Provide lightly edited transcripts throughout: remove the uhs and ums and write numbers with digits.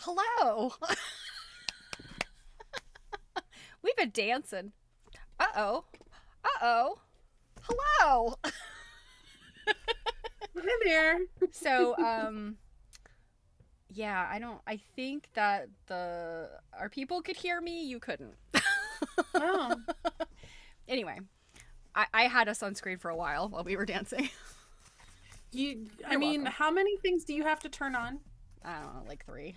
Hello. We've been dancing. Uh-oh. Uh-oh. Hello. Hi there. So, yeah, I think that our people could hear me. You couldn't. Oh. Anyway, I had us on screen for a while we were dancing. I mean, welcome. how many things do you have to turn on? I don't know, like 3.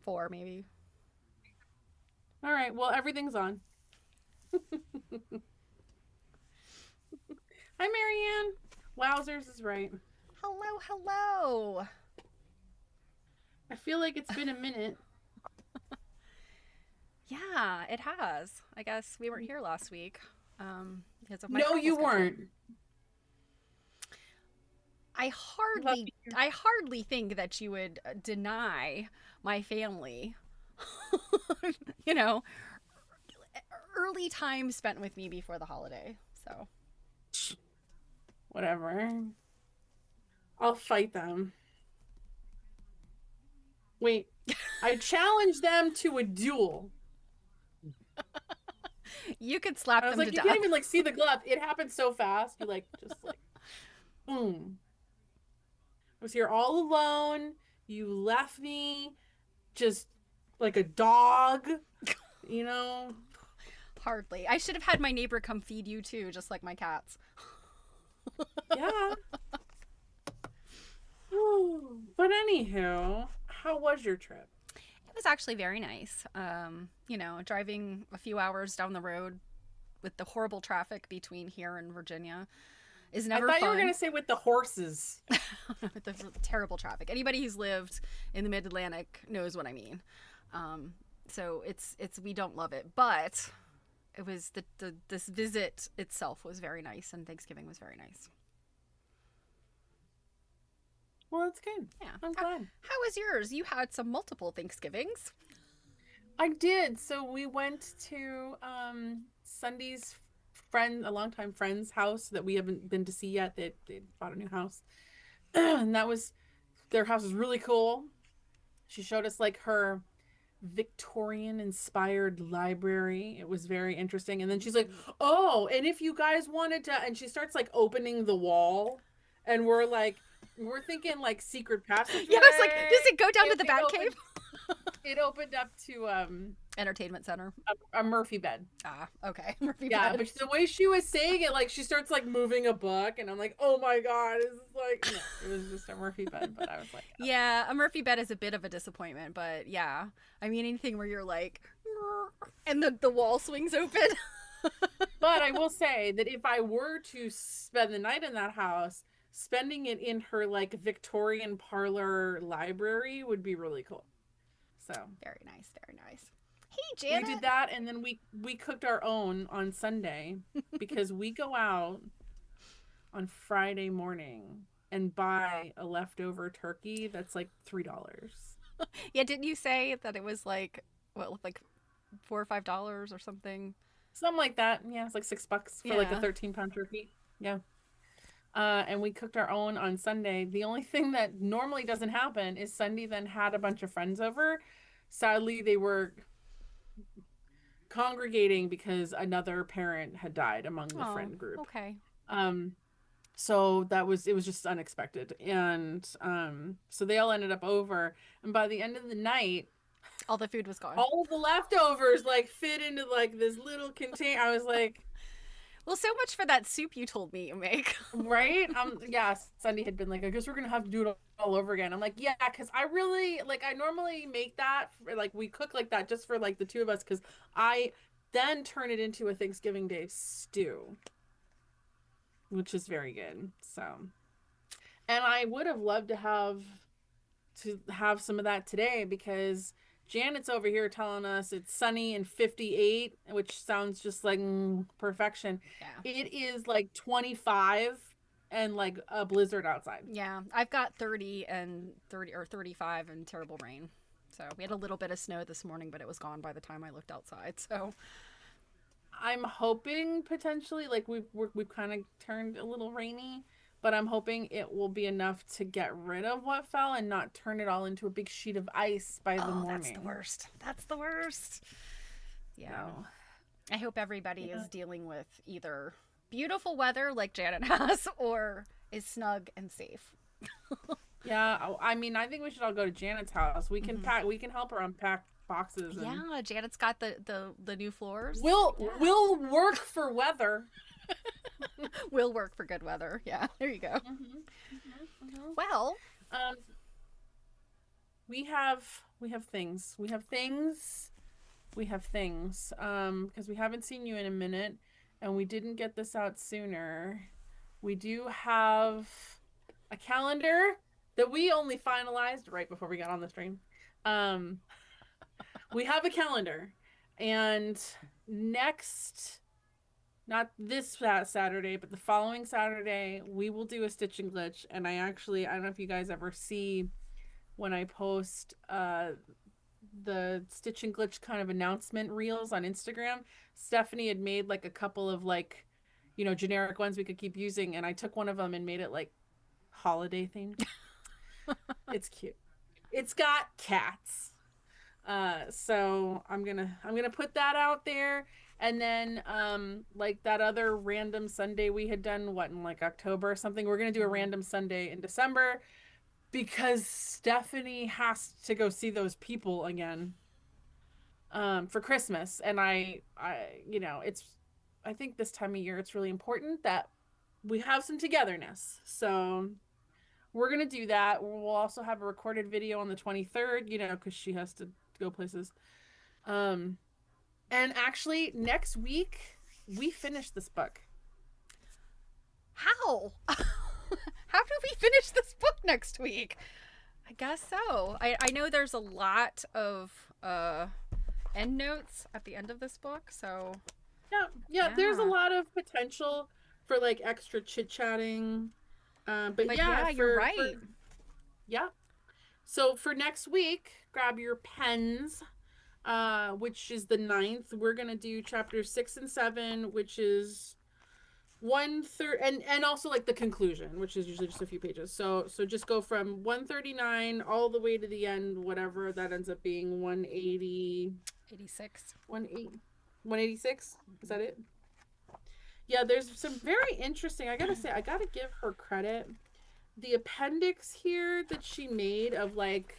4, maybe. All right, well, everything's on. Hi, Marianne. Wowzers is right. Hello, hello. I feel like it's been a minute. Yeah, it has. I guess we weren't here last week because of my No, travel you schedule. weren't. I hardly think that you would deny my family, you know, early time spent with me before the holiday. So, Whatever. I'll fight them. Wait, I challenge them to a duel. you could slap I was them like, to you death. can't even like see the glove. It happened so fast. You like just like boom. I was here all alone. You left me just like a dog, you know? Hardly. I should have had my neighbor come feed you too, just like my cats. Yeah. But anywho, how was your trip? It was actually very nice. You know, driving a few hours down the road with the horrible traffic between here and Virginia is never I thought fun. you were going to say with the horses. With the terrible traffic. Anybody who's lived in the Mid-Atlantic knows what I mean. So it's we don't love it, but it was this visit itself was very nice, and Thanksgiving was very nice. Well, that's good. Yeah, I'm glad. How was yours? You had some multiple Thanksgivings. I did. So we went to Sunday's friend, a longtime friend's house that we haven't been to see yet. They bought a new house. And that was their house is really cool. She showed us like her Victorian inspired library. It was very interesting. And then she's like, "Oh, and if you guys wanted to," and she starts like opening the wall, and we're thinking like secret passage. Yeah, I was like, does it go down to the bat cave? It opened up to Entertainment center. a Murphy bed. Ah, okay. Murphy Yeah, bed. but the way she was saying it, like she starts like moving a book, and I'm like, oh my god, it's like no, it was just a Murphy bed. But I was like, oh. Yeah, a Murphy bed is a bit of a disappointment, but yeah, I mean anything where you're like, and the wall swings open. But I will say that if I were to spend the night in that house, spending it in her like Victorian parlor library would be really cool. So very nice, very nice. Hey, Janet. we did that, and then we cooked our own on Sunday because we go out on Friday morning and buy a leftover turkey that's like $3. Yeah, didn't you say that it was like what, like $4 or $5 or something? Something like that. Yeah, it's like $6 for like a 13-pound turkey. Yeah. And we cooked our own on Sunday. The only thing that normally doesn't happen is Sunday then had a bunch of friends over. Sadly, they were congregating because another parent had died among the friend group. Okay. So it was just unexpected. And so they all ended up over. And by the end of the night, all the food was gone. All of the leftovers like fit into like this little container. I was like, well, so much for that soup you told me you make. Right? Yeah, Sunday had been like, I guess we're gonna have to do it all over again. I'm like, yeah, because I really I normally make that for, like we cook like that just for like the two of us, because I then turn it into a Thanksgiving Day stew, which is very good. So, and I would have loved to have some of that today, because Janet's over here telling us it's sunny and 58, which sounds just like perfection. Yeah. It is like 25 and like a blizzard outside. Yeah, I've got 30 and 30 or 35 and terrible rain. So we had a little bit of snow this morning, but it was gone by the time I looked outside. So I'm hoping potentially like we've kind of turned a little rainy. But I'm hoping it will be enough to get rid of what fell and not turn it all into a big sheet of ice by the morning. That's the worst. That's the worst. Yeah. No. I hope everybody is dealing with either beautiful weather like Janet has, or is snug and safe. Yeah, I mean, I think we should all go to Janet's house. We can we can help her unpack boxes. And... Yeah, Janet's got the new floors. We'll work for weather. Will work for good weather. Yeah, there you go. Well, we have things because we haven't seen you in a minute, and we didn't get this out sooner. We do have a calendar that we only finalized right before we got on the stream. We have a calendar, and not this Saturday, but the following Saturday, we will do a Stitch and Glitch. And I don't know if you guys ever see when I post the Stitch and Glitch kind of announcement reels on Instagram. Stephanie had made like a couple of like, generic ones we could keep using. And I took one of them and made it like holiday themed. It's cute. It's got cats. So I'm gonna put that out there. And then, like that other random Sunday we had done, in like October or something, we're going to do a random Sunday in December because Stephanie has to go see those people again, for Christmas. And I think this time of year, it's really important that we have some togetherness. So we're going to do that. We'll also have a recorded video on the 23rd, because she has to go places. And actually, next week, we finish this book. How? How do we finish this book next week? I guess so. I know there's a lot of end notes at the end of this book, so... Yeah, there's a lot of potential for, like, extra chit-chatting. But yeah, you're right. Yeah. So for next week, grab your pens. which is the 9th. We're gonna do chapters 6 and 7, which is 1/3, and also like the conclusion, which is usually just a few pages. So just go from 139 all the way to the end, whatever that ends up being, 180, 86. 186. Is that it? Yeah, there's some very interesting. I gotta say, I gotta give her credit. The appendix here that she made of like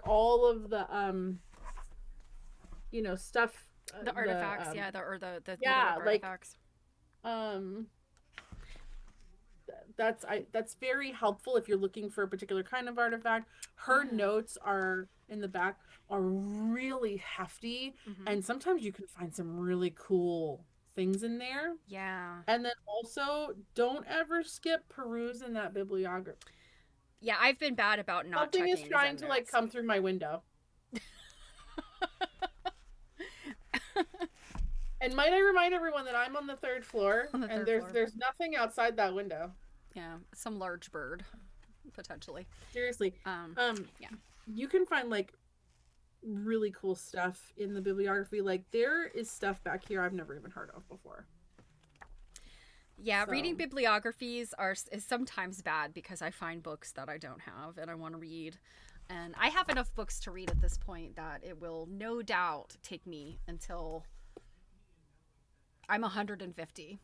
all of the stuff, The artifacts, the yeah, Needlework like artifacts. That's very helpful if you're looking for a particular kind of artifact. Her notes are in the back are really hefty, and sometimes you can find some really cool things in there. Yeah. And then also, don't ever skip perusing that bibliography. Yeah, I've been bad about not Something checking is trying to like come through my window. And might I remind everyone that I'm on the 3rd floor, and there's nothing outside that window. Yeah, some large bird, potentially. Seriously. Yeah. You can find like really cool stuff in the bibliography. Like there is stuff back here I've never even heard of before. Yeah, reading bibliographies is sometimes bad because I find books that I don't have and I want to read. And I have enough books to read at this point that it will no doubt take me until I'm 150.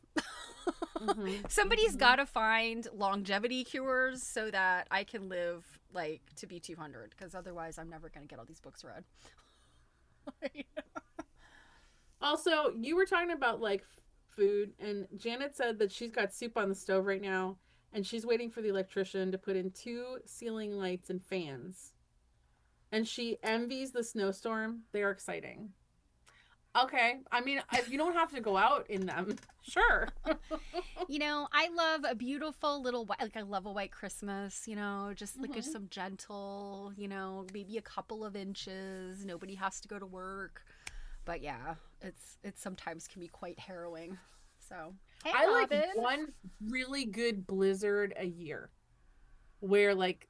Somebody's got to find longevity cures so that I can live like to be 200, because otherwise I'm never going to get all these books read. Also, you were talking about like food, and Janet said that she's got soup on the stove right now, and she's waiting for the electrician to put in 2 ceiling lights and fans. And she envies the snowstorm. They are exciting. Okay. I mean, if you don't have to go out in them, sure. I love a beautiful little white, like I love a white Christmas, just like some gentle, maybe a couple of inches. Nobody has to go to work. But yeah, it sometimes can be quite harrowing. So hey, I like one really good blizzard a year where like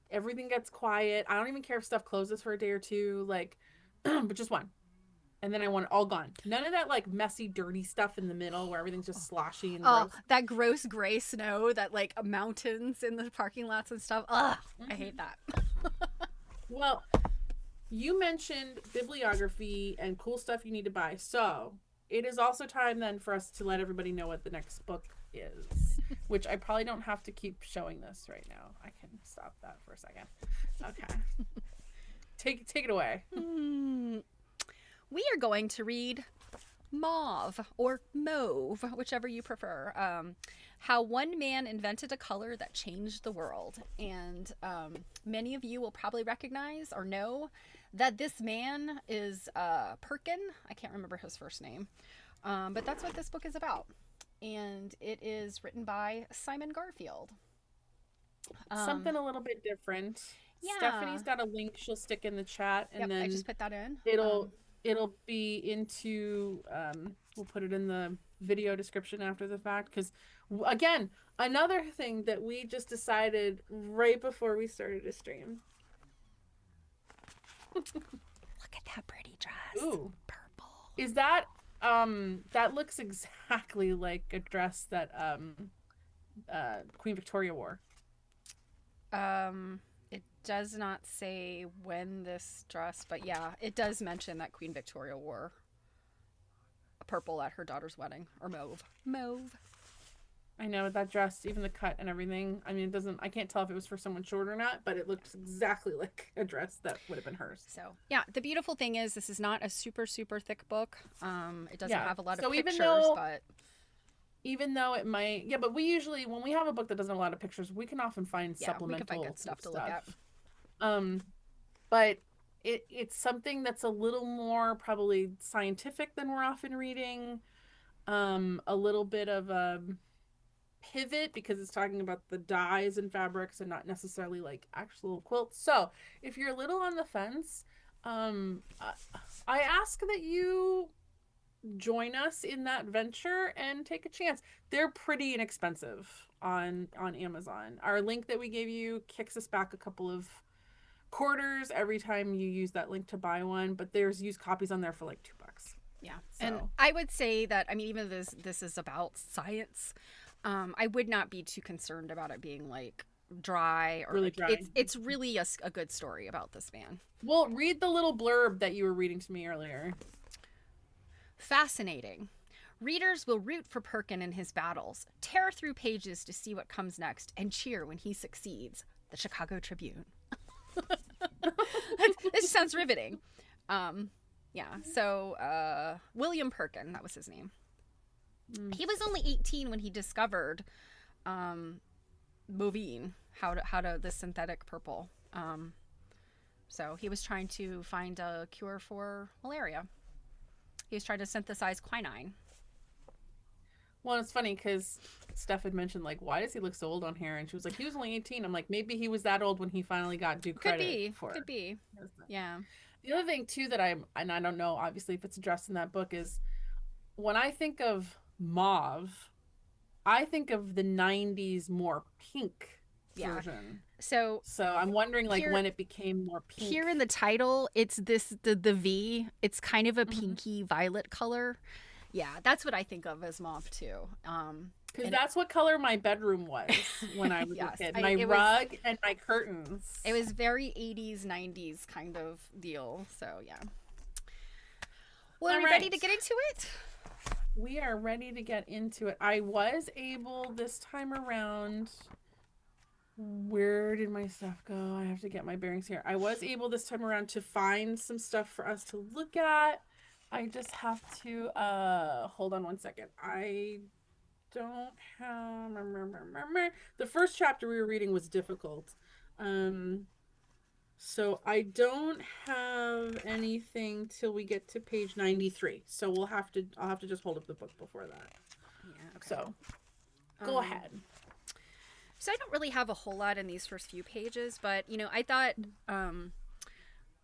everything gets quiet. I don't even care if stuff closes for a day or two, like, but just one. And then I want it all gone. None of that like messy, dirty stuff in the middle where everything's just sloshy and gross. That gross gray snow that like mountains in the parking lots and stuff. Ugh, I hate that. Well, you mentioned bibliography and cool stuff you need to buy. So it is also time then for us to let everybody know what the next book is, which I probably don't have to keep showing this right now. I can stop that for a second. Okay. Take it away. We are going to read Mauve, or Mauve, whichever you prefer. How one man invented a color that changed the world. And many of you will probably recognize or know that this man is Perkin. I can't remember his first name. But that's what this book is about. And it is written by Simon Garfield. Something a little bit different. Yeah. Stephanie's got a link she'll stick in the chat, and then I just put that in. It'll be into we'll put it in the video description after the fact, because again, another thing that we just decided right before we started to stream. Look at that pretty dress. Ooh. Purple. Is that that looks exactly like a dress that Queen Victoria wore. It does not say when this dress, but yeah, it does mention that Queen Victoria wore purple at her daughter's wedding, or mauve. I know that dress, even the cut and everything. I mean, I can't tell if it was for someone short or not, but it looks exactly like a dress that would have been hers. So yeah, the beautiful thing is this is not a super, super thick book. It doesn't have a lot of pictures, even though it might, but we usually, when we have a book that doesn't have a lot of pictures, we can often find supplemental we can find good stuff to look at. But it's something that's a little more probably scientific than we're often reading. A little bit of a pivot because it's talking about the dyes and fabrics and not necessarily like actual quilts. So if you're a little on the fence, I ask that you join us in that venture and take a chance. They're pretty inexpensive on Amazon. Our link that we gave you kicks us back a couple of quarters every time you use that link to buy one, but there's used copies on there for like $2. Yeah. So. And I would say that, I mean, even though this is about science, I would not be too concerned about it being like dry or Really like, dry. it's really a good story about this man. Well, read the little blurb that you were reading to me earlier. Fascinating. Readers will root for Perkin in his battles, tear through pages to see what comes next, and cheer when he succeeds. The Chicago Tribune. This sounds riveting. Yeah, so William Perkin, that was his name. He was only 18 when he discovered Mauve, how to the synthetic purple. So he was trying to find a cure for malaria. He was trying to synthesize quinine. Well, it's funny because Steph had mentioned, like, why does he look so old on here? And she was like, he was only 18. I'm like, maybe he was that old when he finally got due credit for it. Could be. Yeah. The other thing, too, and I don't know, obviously, if it's addressed in that book, is when I think of Mauve, I think of the 90s more pink version. So I'm wondering, like, when it became more pink. Here in the title, it's the V. It's kind of a pinky violet color. Yeah, that's what I think of as Mauve too. Because that's what color my bedroom was when I was a kid. My rug and my curtains. It was very 80s, 90s kind of deal. So yeah. Well, are we ready to get into it? We are ready to get into it. I was able this time around. Where did my stuff go? I have to get my bearings here. I was able this time around to find some stuff for us to look at. I just have to hold on one second. I don't have the first chapter we were reading was difficult. So I don't have anything till we get to page 93. So I'll have to just hold up the book before that. Yeah, okay. So go ahead. So I don't really have a whole lot in these first few pages, but I thought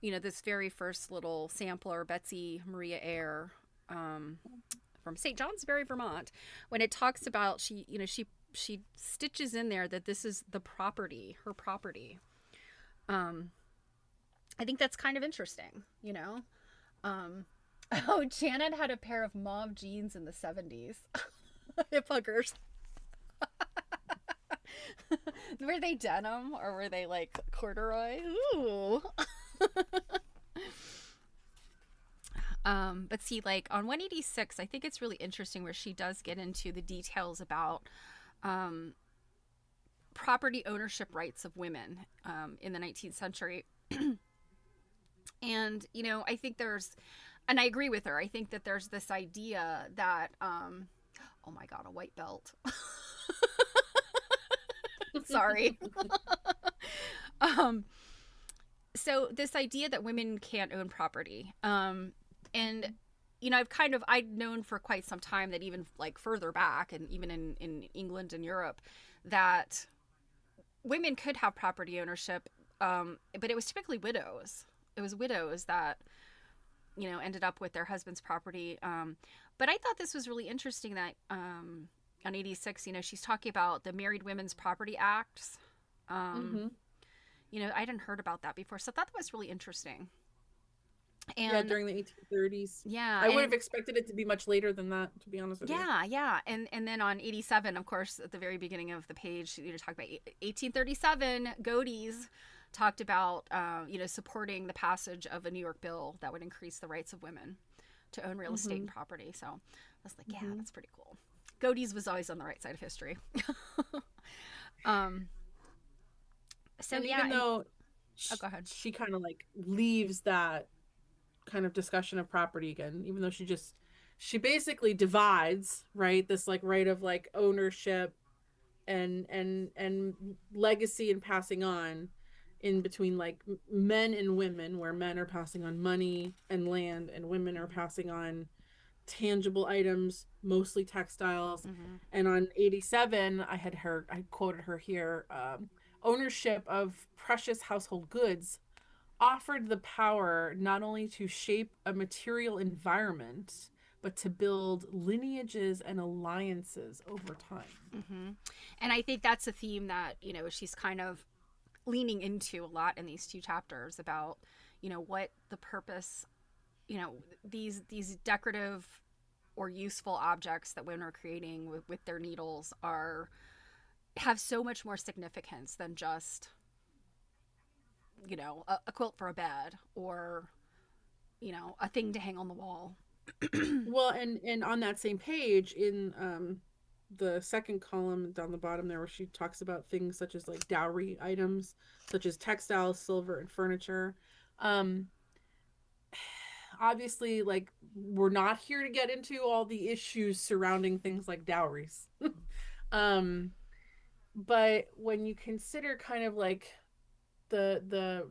this very first little sampler, Betsy Maria Eyre, from St. Johnsbury, Vermont, when it talks about she stitches in there that this is her property. I think that's kind of interesting, Janet had a pair of mauve jeans in the 70s. Hip huggers. Were they denim or were they like corduroy? Ooh. But see, like on 186, I think it's really interesting where she does get into the details about property ownership rights of women in the 19th century. And, I think and I agree with her, I think that there's this idea that, oh my God, a white belt. Sorry. So this idea that women can't own property, and I've known for quite some time that even like further back and even in England and Europe that women could have property ownership, but it was typically widows. It was widows that ended up with their husband's property. But I thought this was really interesting that on 86, she's talking about the Married Women's Property Acts. I hadn't heard about that before, so I thought that was really interesting. And during the 1830s. Yeah. I would have expected it to be much later than that, to be honest with you. Yeah. And then on 87, of course, at the very beginning of the page, talk about 1837, Godey's talked about, supporting the passage of a New York bill that would increase the rights of women to own real estate and property. So I was like, yeah, that's pretty cool. Godey's was always on the right side of history. So and yeah, even though go ahead. She kind of like leaves that kind of discussion of property again, even though she basically divides, right, this like right of like ownership and legacy and passing on in between like men and women, where men are passing on money and land and women are passing on tangible items, mostly textiles. And on 87, I quoted her here, ownership of precious household goods offered the power not only to shape a material environment, but to build lineages and alliances over time. And I think that's a theme that, she's kind of leaning into a lot in these 2 chapters about, what the purpose, these decorative or useful objects that women are creating with their needles have so much more significance than just, a quilt for a bed, or, a thing to hang on the wall. Well, and on that same page in the second column down the bottom there, where she talks about things such as like dowry items, such as textiles, silver, and furniture. Um, Obviously, like, we're not here to get into all the issues surrounding things like dowries. um, but when you consider kind of like the the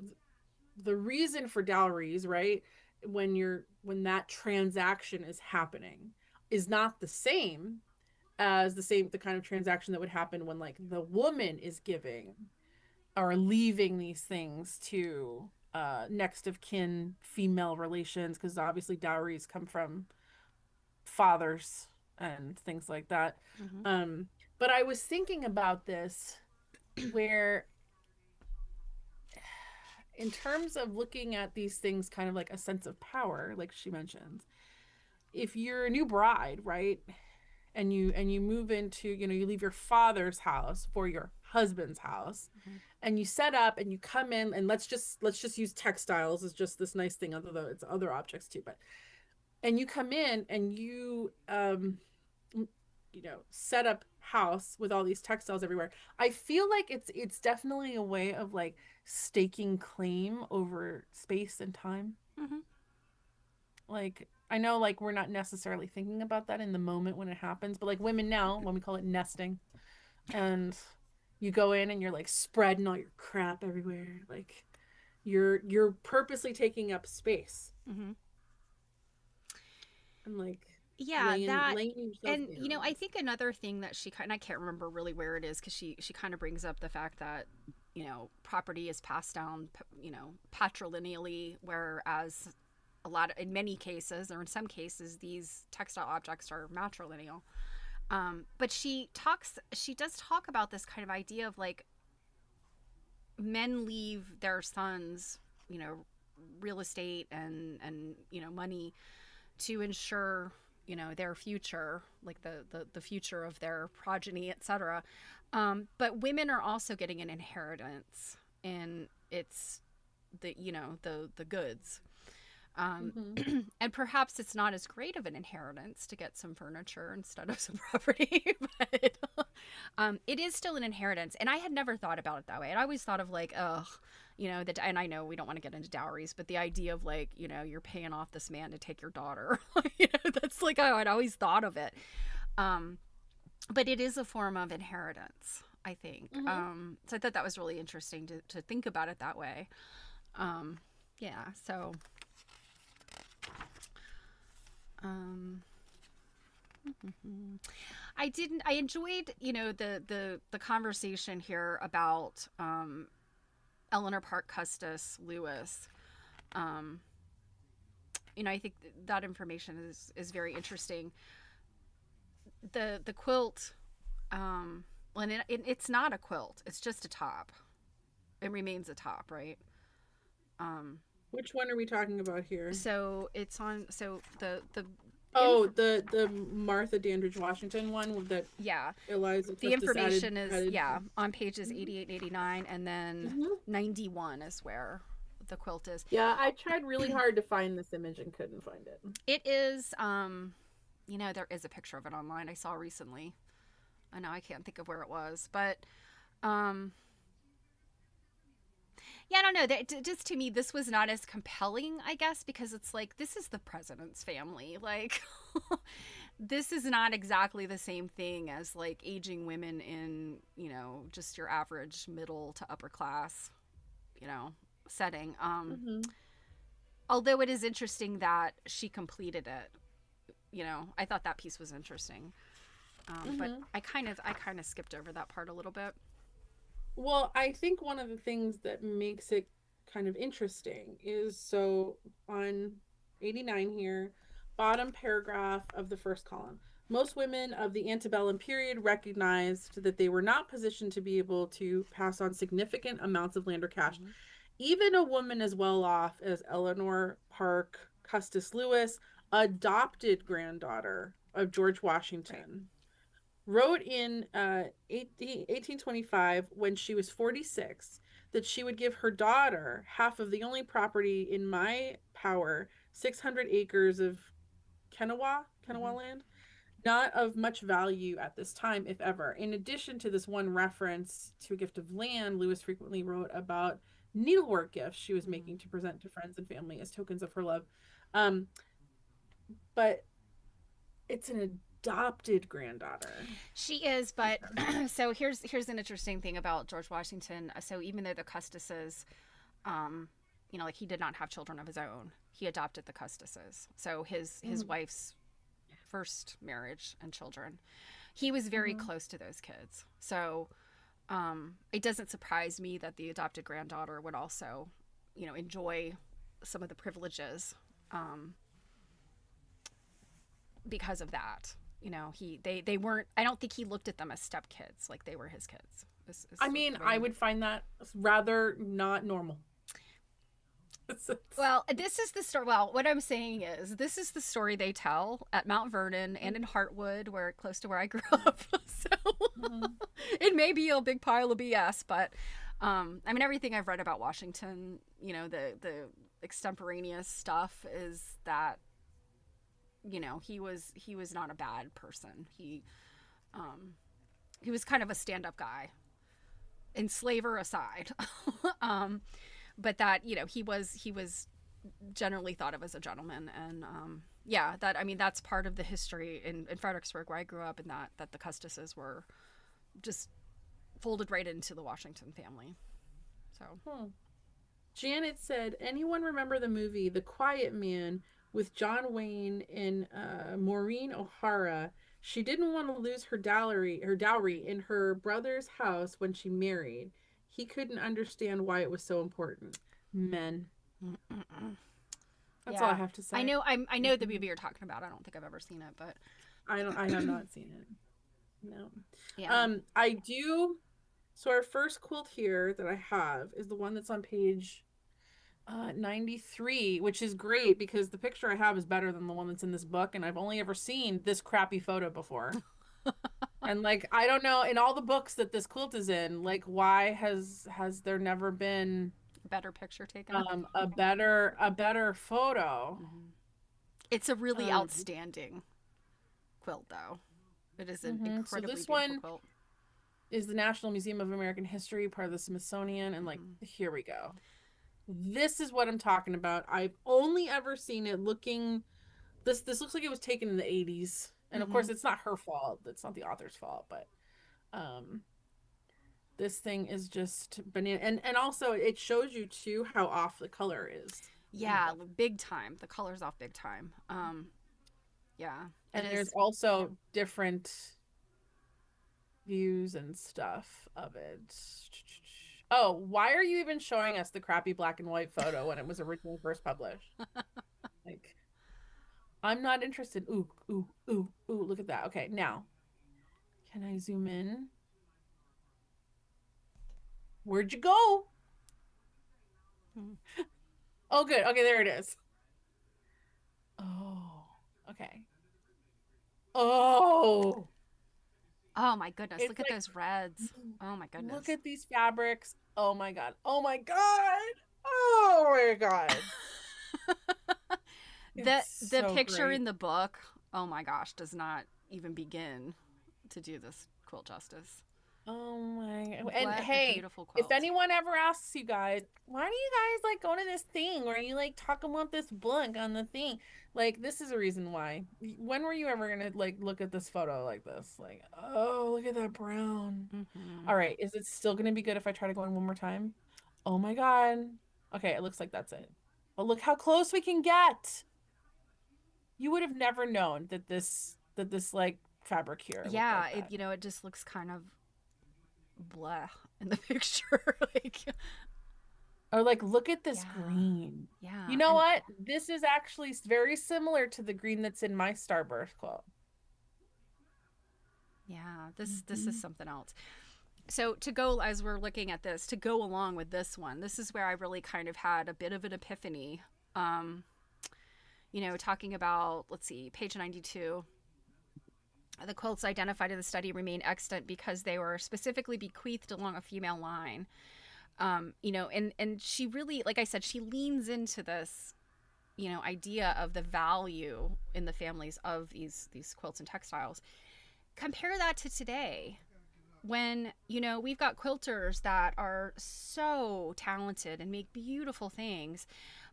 the reason for dowries, right? When that transaction is happening is not the same as the kind of transaction that would happen when like the woman is giving or leaving these things to next of kin female relations, because obviously dowries come from fathers and things like that. Mm-hmm. But I was thinking about this where, in terms of looking at these things kind of like a sense of power, like she mentions, if you're a new bride, right, and you move into, you leave your father's house for your husband's house, Mm-hmm. and you set up and you come in, and let's just use textiles as just this nice thing, although it's other objects too, but and you come in and you set up house with all these textiles everywhere. I feel like it's definitely a way of like staking claim over space and time. Mm-hmm. Like, I know, like, we're not necessarily thinking about that in the moment when it happens, but like women now, when we call it nesting, and you go in and you're like spreading all your crap everywhere, like you're purposely taking up space Mm-hmm. and like Yeah, that. laying yourself And down. I think another thing that she kind, I can't remember really where it is, because she kind of brings up the fact that, property is passed down, patrilineally, whereas in many cases, or in some cases, these textile objects are matrilineal. But she does talk about this kind of idea of like, men leave their sons, real estate and money to ensure, their future, like the future of their progeny, etc. But women are also getting an inheritance, and it's the goods. Mm-hmm. And perhaps it's not as great of an inheritance to get some furniture instead of some property, but it is still an inheritance. And I had never thought about it that way. And I always thought of like, ugh, and I know we don't want to get into dowries, but the idea of like, you're paying off this man to take your daughter, that's like how I'd always thought of it. But it is a form of inheritance, I think. Mm-hmm. So I thought that was really interesting to think about it that way. Yeah, so um I enjoyed, the conversation here about Eleanor Park Custis Lewis. um I think that information is very interesting. The quilt, and it's not a quilt, it's just a top. It remains a top, right? um Which one are we talking about here? so it's on, so the Oh, the Martha Dandridge Washington one that yeah, Eliza the Custis information is, added. yeah, on pages 88 and 89, and then Mm-hmm. 91 is where the quilt is. Yeah, I tried really hard to find this image and couldn't find it. It is, there is a picture of it online I saw recently. I know I can't think of where it was, but um yeah, I don't know. That just, to me, this was not as compelling, I guess, because it's like, this is the president's family. Like, this is not exactly the same thing as like aging women in, just your average middle to upper class, setting. Mm-hmm. Although it is interesting that she completed it. I thought that piece was interesting. But Mm-hmm. I kind of skipped over that part a little bit. Well, I think one of the things that makes it kind of interesting is, so on 89 here, bottom paragraph of the first column. Most women of the antebellum period recognized that they were not positioned to be able to pass on significant amounts of land or cash. Mm-hmm. Even a woman as well off as Eleanor Park Custis Lewis, adopted granddaughter of George Washington, wrote in 1825, when she was 46, that she would give her daughter half of the only property in my power, 600 acres of Kennewa Mm-hmm. land, not of much value at this time, if ever. In addition to this one reference to a gift of land, Lewis frequently wrote about needlework gifts she was Mm-hmm. making to present to friends and family as tokens of her love. Um, but it's an adopted granddaughter. She is, but so here's an interesting thing about George Washington. So even though the Custises, um, like he did not have children of his own, he adopted the Custises. So his wife's first marriage and children, he was very close to those kids. So it doesn't surprise me that the adopted granddaughter would also, enjoy some of the privileges because of that. They weren't. I don't think he looked at them as stepkids, like they were his kids. I mean, I would find that rather not normal. Well, this is the story. Well, what I'm saying is, this is the story they tell at Mount Vernon and in Hartwood, where close to where I grew up. So it may be a big pile of BS, but I mean, everything I've read about Washington, the extemporaneous stuff is that he was not a bad person. He was kind of a stand-up guy, enslaver aside. But that he was generally thought of as a gentleman, and that's part of the history in Fredericksburg, where I grew up, and that the Custises were just folded right into the Washington family. So Janet said, anyone remember the movie The Quiet Man with John Wayne and Maureen O'Hara? She didn't want to lose her dowry in her brother's house when she married. He couldn't understand why it was so important. Men. That's all I have to say. I know the movie you're talking about. I don't think I've ever seen it, but I have not seen it. No. Yeah. I do. So our first quilt here that I have is the one that's on page 93, which is great because the picture I have is better than the one that's in this book, and I've only ever seen this crappy photo before. And I don't know, in all the books that this quilt is in, why has there never been a better picture taken? A better photo. Mm-hmm. It's a really outstanding quilt, though. It is an incredibly beautiful quilt. Is the National Museum of American History, part of the Smithsonian, and here we go. This is what I'm talking about. I've only ever seen it looking. This looks like it was taken in the 80s, and of course it's not her fault. It's not the author's fault, but this thing is just banana. And also it shows you too how off the color is. Yeah, big time. The color's off big time. Yeah, and there's also different views and stuff of it. Oh, why are you even showing us the crappy black and white photo when it was originally first published? I'm not interested. Ooh, look at that. Okay, now, can I zoom in? Where'd you go? Oh, good. Okay, there it is. Oh, okay. Oh. Oh my goodness, look at those reds. Oh my goodness. Look at these fabrics. Oh my god. Oh my god. Oh my god. the picture great in the book, oh my gosh, does not even begin to do this quilt justice. Oh my. And hey, if anyone ever asks you guys, why do you guys go to this thing where you talk about this book on the thing? This is a reason why. When were you ever gonna look at this photo like this? Oh, look at that brown. All right, is it still gonna be good if I try to go in one more time? Oh my god. Okay, it looks like that's it. But look how close we can get. You would have never known that this fabric here. Yeah, it just looks kind of blah in the picture. Or look at this green. Yeah. You know what? This is actually very similar to the green that's in my Starburst quilt. Yeah, this is something else. So to go, as we're looking at this, to go along with this one, this is where I really kind of had a bit of an epiphany. Talking about, let's see, page 92. The quilts identified in the study remain extant because they were specifically bequeathed along a female line. And she really, like I said, she leans into this, idea of the value in the families of these quilts and textiles. Compare that to today, when we've got quilters that are so talented and make beautiful things,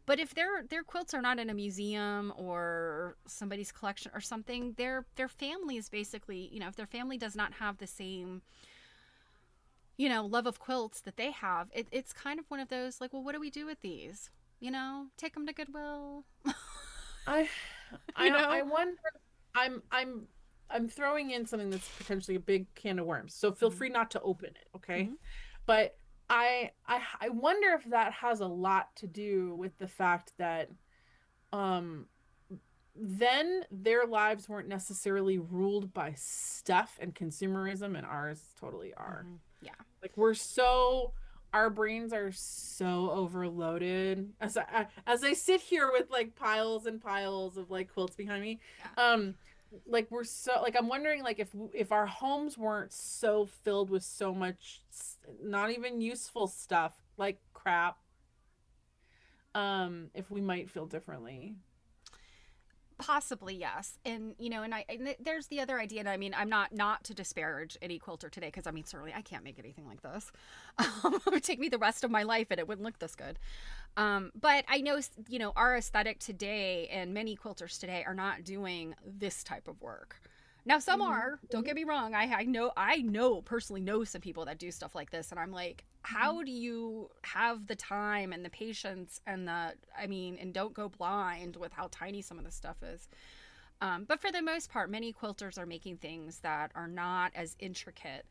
but if their quilts are not in a museum or somebody's collection or something, their family is basically, if their family does not have the same love of quilts that they have, it's kind of one of those, like, well, what do we do with these? Take them to Goodwill. I wonder. I'm throwing in something that's potentially a big can of worms, so feel free not to open it, okay? Mm-hmm. But I wonder if that has a lot to do with the fact that then their lives weren't necessarily ruled by stuff and consumerism, and ours totally are. Mm-hmm. Yeah. Like, our brains are so overloaded. As I sit here with like piles and piles of like quilts behind me, like we're so, like, I'm wondering, like, if our homes weren't so filled with so much not even useful stuff, like crap, if we might feel differently. Possibly, yes. And there's the other idea, and I mean, I'm not to disparage any quilter today, because I mean, certainly I can't make anything like this. It would take me the rest of my life and it wouldn't look this good. But I know, our aesthetic today and many quilters today are not doing this type of work. Now, some are, don't get me wrong. I personally know some people that do stuff like this, and I'm like, how do you have the time and the patience and and don't go blind with how tiny some of this stuff is. But for the most part, many quilters are making things that are not as intricate.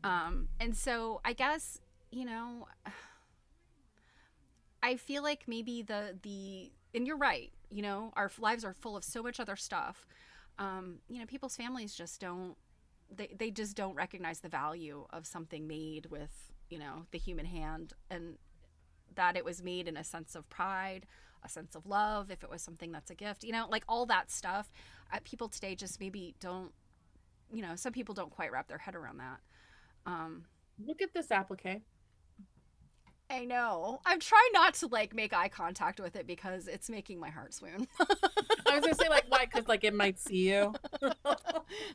And so I guess, I feel like maybe and you're right, our lives are full of so much other stuff. People's families just they just don't recognize the value of something made with, the human hand, and that it was made in a sense of pride, a sense of love, if it was something that's a gift, like all that stuff. People today just maybe don't, some people don't quite wrap their head around that. Look at this applique. I know. I'm trying not to like make eye contact with it because it's making my heart swoon. I was gonna say, like, why? Because like it might see you.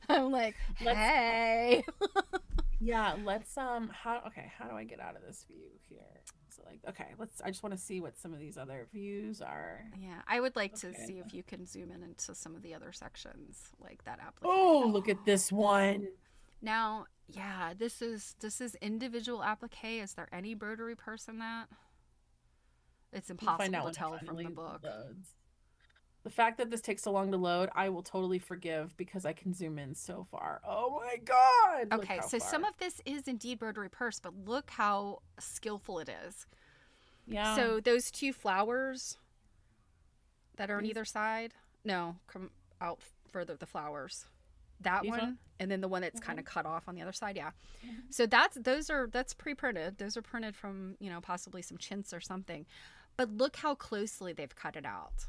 I'm like, hey. Yeah, let's how do I get out of this view here? So like, okay, I just want to see what some of these other views are. Yeah, I would like to see if you can zoom in into some of the other sections, like that applique. Oh, look at this one. Now, yeah, this is individual applique. Is there any broderie purse in that? It's impossible to tell from the book. The fact that this takes so long to load, I will totally forgive because I can zoom in so far. Oh my God. Okay, so some of this is indeed broderie purse, but look how skillful it is. Yeah. So those two flowers that are on either side, no, come out further, the flowers. That one, and then the one that's kind of cut off on the other side, yeah. So that's pre-printed. Those are printed from, possibly some chintz or something. But look how closely they've cut it out.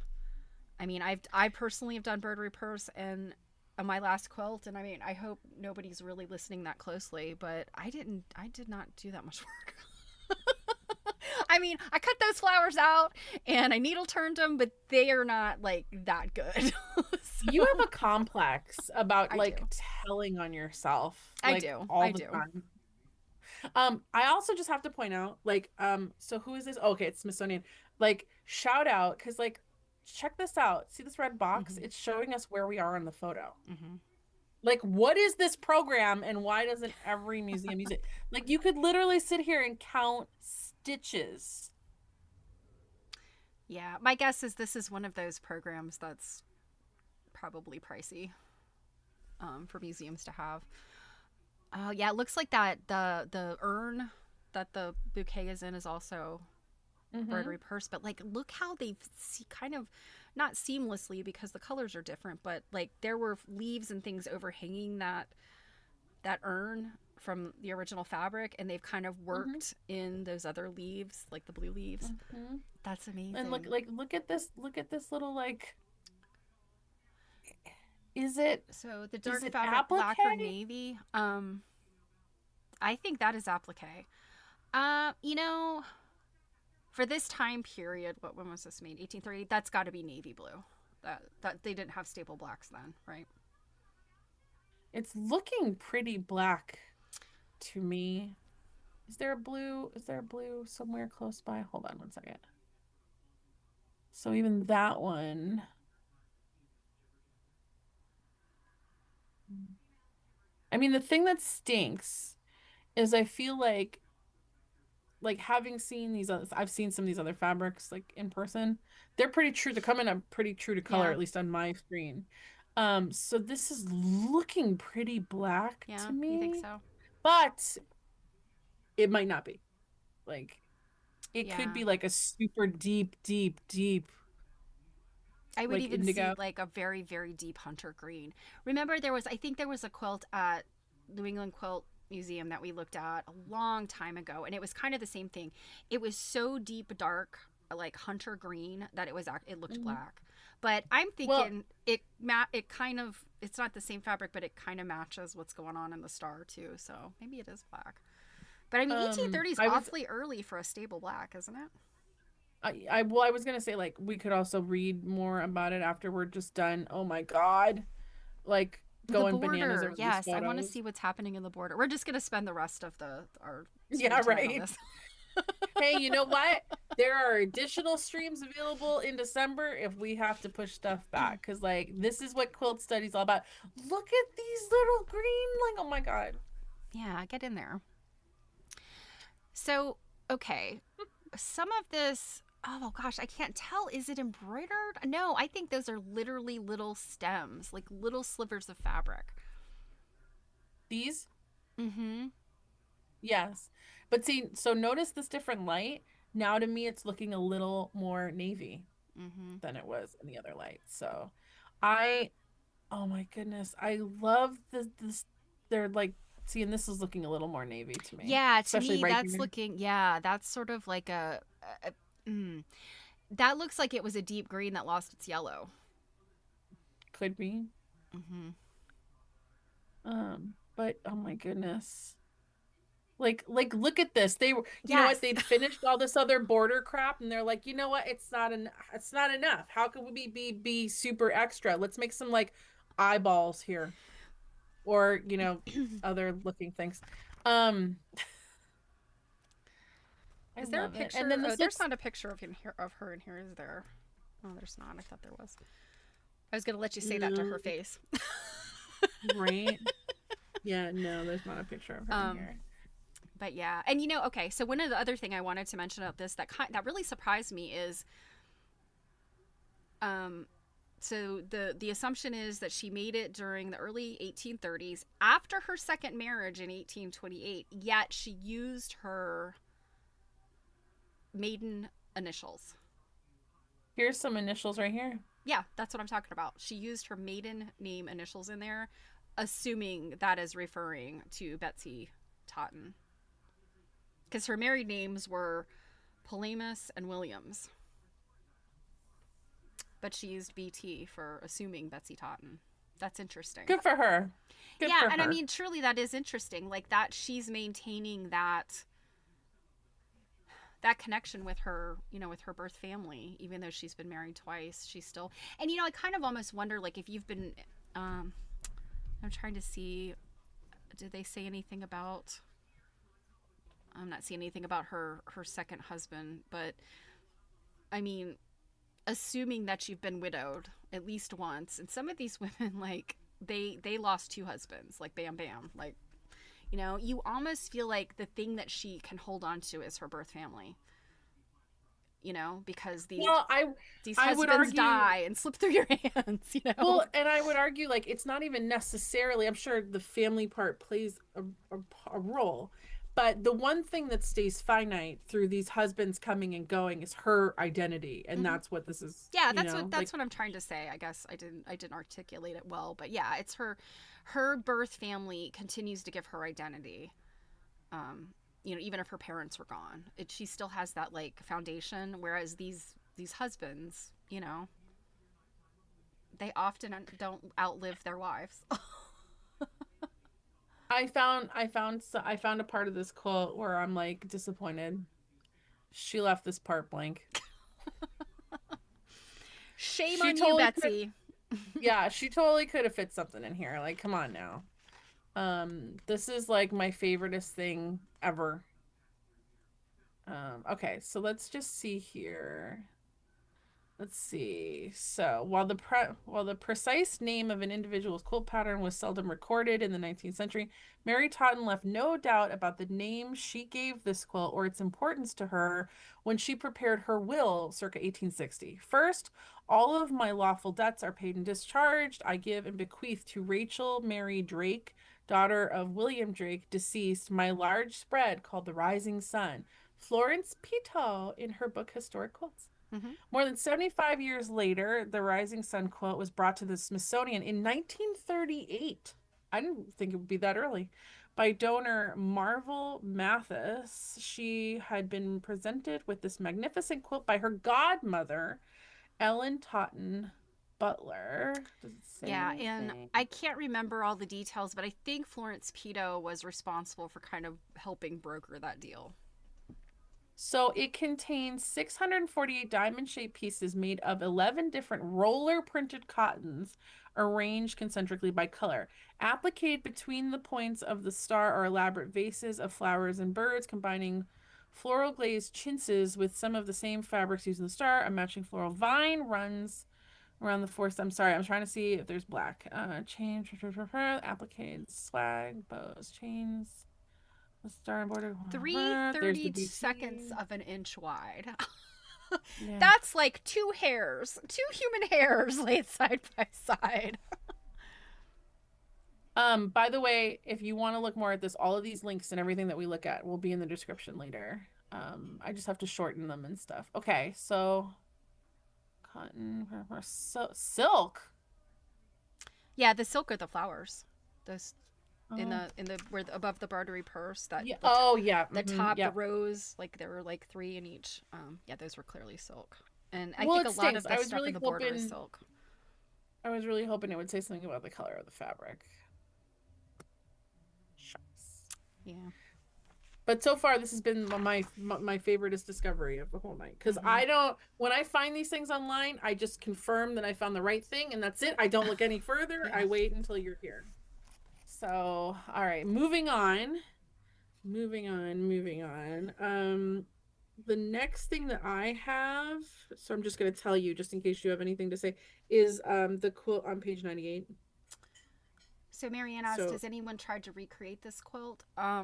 I mean, I personally have done broderie purse and on my last quilt, and I mean, I hope nobody's really listening that closely, but I did not do that much work. I mean, I cut those flowers out and I needle turned them, but they are not like that good. So, you have a complex about telling on yourself. I do. All the time. I also just have to point out, so who is this? Oh, okay, it's Smithsonian. Like, shout out, because like, check this out. See this red box? Mm-hmm. It's showing us where we are in the photo. Mm-hmm. Like, what is this program, and why doesn't every museum use it? Like, you could literally sit here and count stitches. Yeah, my guess is this is one of those programs that's probably pricey for museums to have. Oh yeah, it looks like that the urn that the bouquet is in is also broderie purse, but like, look how they've kind of, not seamlessly because the colors are different, but like there were leaves and things overhanging that that urn from the original fabric, and they've kind of Mm-hmm. worked in those other leaves, like the blue leaves. Mm-hmm. That's And amazing. look at this. Look at this little like. Is it So the is dark it fabric, applique? black or navy. I think that is applique. You know, for this time period, when was this made? 1830. That's got to be navy blue. That they didn't have staple blacks then, right? It's looking pretty black to me. Is there a blue? Is there a blue somewhere close by? Hold on one second. So even that one. I mean, the thing that stinks is I feel like having seen these other, I've seen some of these other fabrics like in person. They're pretty true. They're coming up pretty true to color, Yeah, at least on my screen. So this is looking pretty black yeah. to You think me, so? but it might not be. Like it could Yeah. be like a super deep, deep, deep I would like even see indigo. like a very, very deep hunter green. Remember, I think there was a quilt at New England Quilt Museum that we looked at a long time ago, and it was kind of the same thing. It was so deep, dark, like hunter green that it looked Mhm. black. But I'm Well, thinking it kind of it's not the same fabric, but it kind of matches what's going on in the star too. So maybe it is black. But I mean, 1830 is I was awfully early for a stable black, isn't it? I was gonna say like we could also read more about it after we're just done. Oh my God. Like The going bananas border, over these yes. I want to photos. see what's happening in the border. We're just gonna spend the rest of the our stream Yeah, tonight on right. this. Hey, you know what? There are additional streams available in December if we have to push stuff back. Because, like, this is what quilt study's all about. Look at these little green, like, oh my God. Yeah, get in there. So, okay, some of this. Oh gosh, I can't tell. Is it embroidered? No, I think those are literally little stems, like little slivers of fabric. These, Mm-hmm. yes. But see, so notice this different light. Now to me, it's looking a little more navy Mm-hmm. than it was in the other light. So I, oh my goodness, I love this. They're like, see, and this is looking a little more navy to me, Yeah, to especially me, right that's here. looking. Yeah, that's sort of like a mm, that looks like it was a deep green that lost its yellow. Could be. Mm-hmm. But oh my goodness. Like look at this. They were, you know what? Yes. They'd finished all this other border crap and they're like, you know what? It's not enough. How can we be super extra? Let's make some like eyeballs here or, other looking things. Um, I Is there a love it. And then picture? Oh, this there's looks not a picture of her in here, is there? Oh, there's not. I thought there was. I was gonna let you say that to her face. right. Yeah, no, there's not a picture of her in um, here. but yeah, and okay. So one of the other thing I wanted to mention about this that really surprised me is, um, so the assumption is that she made it during the early 1830s after her second marriage in 1828. Yet she used her maiden initials. Here's some initials right here. Yeah, that's what I'm talking about. She used her maiden name initials in there, assuming that is referring to Betsy Totten. Because her married names were Palamas and Williams. But she used BT for assuming Betsy Totten. That's interesting. Good for her. Good Yeah, for and I her. mean, truly, that is interesting. Like that, she's maintaining that connection with her, with her birth family, even though she's been married twice. She's still, and I kind of almost wonder, like, if you've been, I'm trying to see, did they say anything about? I'm not seeing anything about her second husband, but I mean, assuming that you've been widowed at least once, and some of these women, like, they lost two husbands, like bam bam, like, you almost feel like the thing that she can hold on to is her birth family, because these Well, these I would husbands argue. die and slip through your hands. Well, and I would argue like it's not even necessarily, I'm sure the family part plays a role, But the one thing that stays finite through these husbands coming and going is her identity, and that's what this is. Yeah, you that's know, what I'm trying to say. I guess I didn't articulate it well, but yeah, it's her birth family continues to give her identity. Even if her parents were gone, she still has that like foundation. Whereas these husbands, they often don't outlive their wives. I found a part of this quote where I'm like disappointed. She left this part blank. Shame on you, Betsy. Yeah, she totally could have fit something in here. Like, come on now. This is like my favoriteest thing ever. Okay, so let's just see here. Let's see. So while the precise name of an individual's quilt pattern was seldom recorded in the 19th century, Mary Totten left no doubt about the name she gave this quilt or its importance to her when she prepared her will circa 1860. First, all of my lawful debts are paid and discharged. I give and bequeath to Rachel Mary Drake, daughter of William Drake, deceased, my large spread called The Rising Sun. Florence Pito in her book Historic Quilts. More than 75 years later, the Rising Sun quilt was brought to the Smithsonian in 1938. I didn't think it would be that early. By donor Marvel Mathis. She had been presented with this magnificent quilt by her godmother, Ellen Totten Butler. Does it say anything? And I can't remember all the details, but I think Florence Pito was responsible for kind of helping broker that deal. So it contains 648 diamond-shaped pieces made of 11 different roller-printed cottons arranged concentrically by color. Appliqued between the points of the star are elaborate vases of flowers and birds, combining floral glazed chintzes with some of the same fabrics used in the star. A matching floral vine runs around the fourth. I'm sorry, I'm trying to see if there's black. Chain, appliqued, swag, bows, chains. Star border 3/30 seconds of an inch wide. Yeah. That's like two human hairs laid side by side. By the way, if you want to look more at this, all of these links and everything that we look at will be in the description later. I just have to shorten them and stuff. Okay, so cotton, silk. Yeah, the silk are the flowers. Those in the where above the broderie purse that the top the rows, like there were like 3 in each. Those were clearly silk, and I think a lot of the stuff in the border is silk. I was really hoping it would say something about the color of the fabric. Shucks. Yeah. But so far, this has been my favoriteest discovery of the whole night. Because when I find these things online, I just confirm that I found the right thing, and that's it. I don't look any further. I wait until you're here. So, all right, moving on. The next thing that I have, so I'm just going to tell you, just in case you have anything to say, is the quilt on page 98. So Marianne asked, has anyone tried to recreate this quilt? I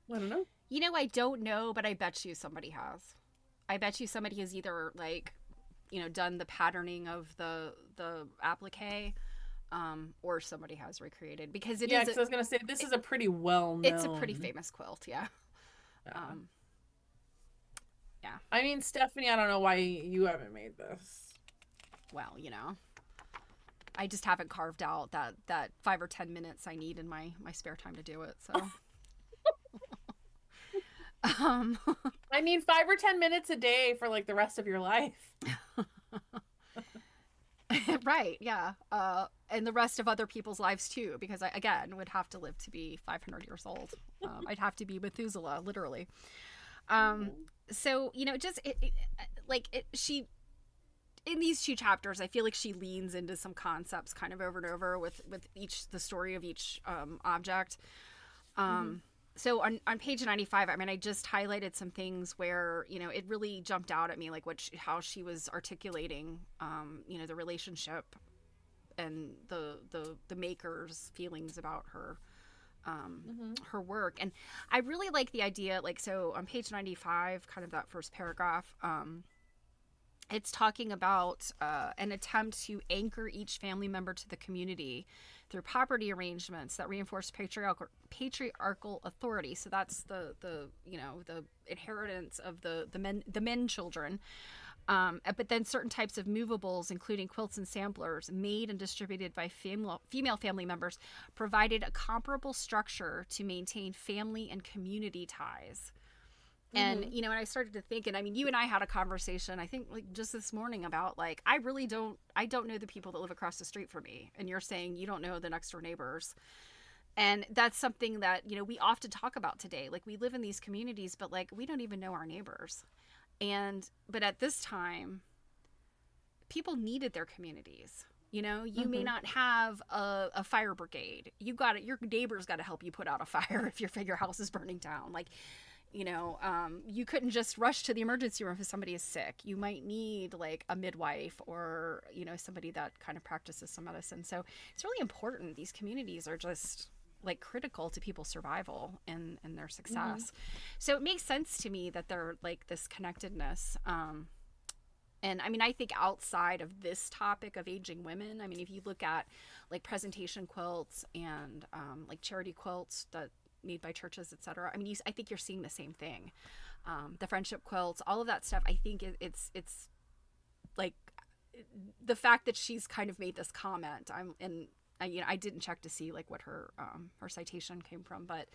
don't know. I don't know, but I bet you somebody has. I bet you somebody has either done the patterning of the applique, or somebody has recreated, because it is. Because I was gonna say this is a pretty well-known. It's a pretty famous quilt, yeah. Yeah. I mean, Stephanie, I don't know why you haven't made this. Well, I just haven't carved out that 5 or 10 minutes I need in my spare time to do it. So. I mean, 5 or 10 minutes a day for like the rest of your life. Right, yeah. And the rest of other people's lives too, because I, again, would have to live to be 500 years old. I'd have to be Methuselah, literally. So, she, in these 2 chapters, I feel like she leans into some concepts kind of over and over with the story of each object. So on page 95, I just highlighted some things where, it really jumped out at me, like how she was articulating, the relationship and the maker's feelings about her, her work. And I really like the idea, so on page 95, kind of that first paragraph, It's talking about an attempt to anchor each family member to the community through property arrangements that reinforce patriarchal authority. So that's the the inheritance of the men children. But then certain types of movables, including quilts and samplers, made and distributed by female family members, provided a comparable structure to maintain family and community ties. And, Mhm. and I started to think, and I mean, you and I had a conversation, I think like just this morning about like, I don't know the people that live across the street from me. And you're saying you don't know the next door neighbors. And that's something that, we often talk about today. Like we live in these communities, but like, we don't even know our neighbors. But at this time, people needed their communities. You may Mhm. not have a fire brigade. Your neighbor's got to help you put out a fire if your house is burning down. Like, you couldn't just rush to the emergency room if somebody is sick. You might need like a midwife or, somebody that kind of practices some medicine. So it's really important. These communities are just like critical to people's survival and their Mhm. success. So it makes sense to me that they're like this connectedness. And I mean, I think outside of this topic of aging women, I mean, if you look at like presentation quilts and like charity quilts that made by churches, etc. I mean, I think you're seeing the same thing. The friendship quilts, all of that stuff. I think it's like the fact that she's kind of made this comment. I didn't check to see like what her citation came from, but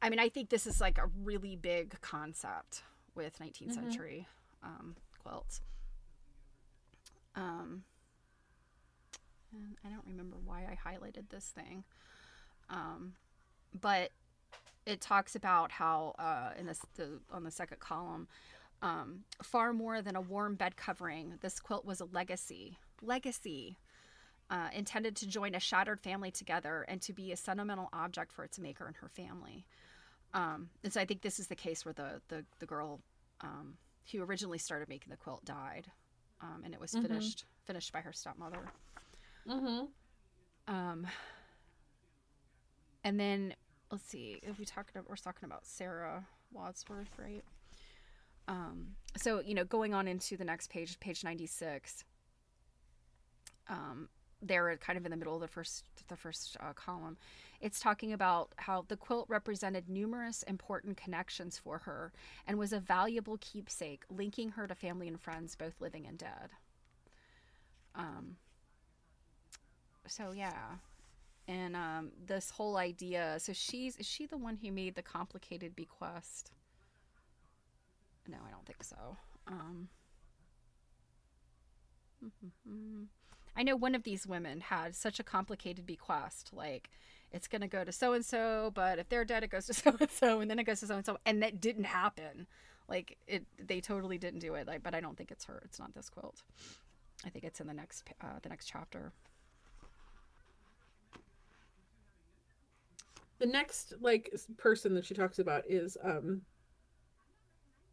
I mean, I think this is like a really big concept with 19th Mhm. century quilts. Um, and I don't remember why I highlighted this thing, but it talks about how on the second column, far more than a warm bed covering, this quilt was a legacy intended to join a shattered family together and to be a sentimental object for its maker and her family. And so I think this is the case where the girl who originally started making the quilt died, and it was Mhm. finished by her stepmother. Mhm. Um, and then let's see if we're talking about Sarah Wadsworth, right? So going on into the next page, page 96. They're kind of in the middle of the first column. It's talking about how the quilt represented numerous important connections for her and was a valuable keepsake, linking her to family and friends, both living and dead. Um, so yeah, and this whole idea. So is she the one who made the complicated bequest? No, I don't think so. Um, I know one of these women had such a complicated bequest, like it's going to go to so and so, but if they're dead, it goes to so and so, and then it goes to so and so, and that didn't happen. Like they totally didn't do it. Like, but I don't think it's her. It's not this quilt. I think it's in the next chapter. The next like person that she talks about is